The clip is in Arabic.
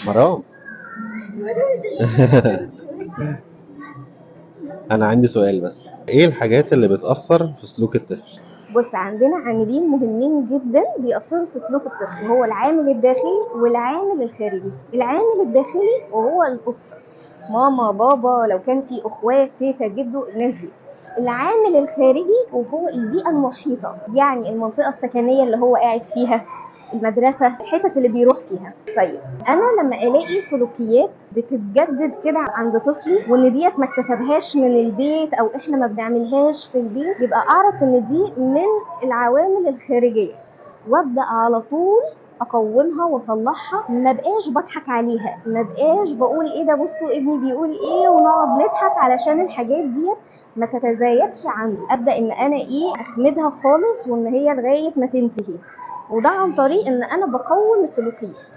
مرام. انا عندي سؤال بس، ايه الحاجات اللي بتأثر في سلوك الطفل؟ بص، عندنا عاملين مهمين جدا بيأثروا في سلوك الطفل، هو العامل الداخلي والعامل الخارجي. العامل الداخلي وهو الأسرة، ماما بابا، لو كان في اخوات تيتا جدو، الناس دي. العامل الخارجي وهو البيئة المحيطة، يعني المنطقة السكنية اللي هو قاعد فيها، المدرسة، الحتت اللي بيروح فيها. طيب، أنا لما ألاقي سلوكيات بتتجدد كده عند طفلي وإن ديت ما اكتسبهاش من البيت أو إحنا ما بنعملهاش في البيت، يبقى أعرف إن دي من العوامل الخارجية، وابدا على طول اقومها واصلحها. ما بقاش بضحك عليها، ما بقاش بقول ايه ده، بصوا ابني بيقول ايه، ونقعد نضحك علشان الحاجات ديت ما تتزايدش عندي. ابدا ان انا اخمدها خالص وان هي لغايه ما تنتهي، وده عن طريق ان انا بقوم السلوكيات.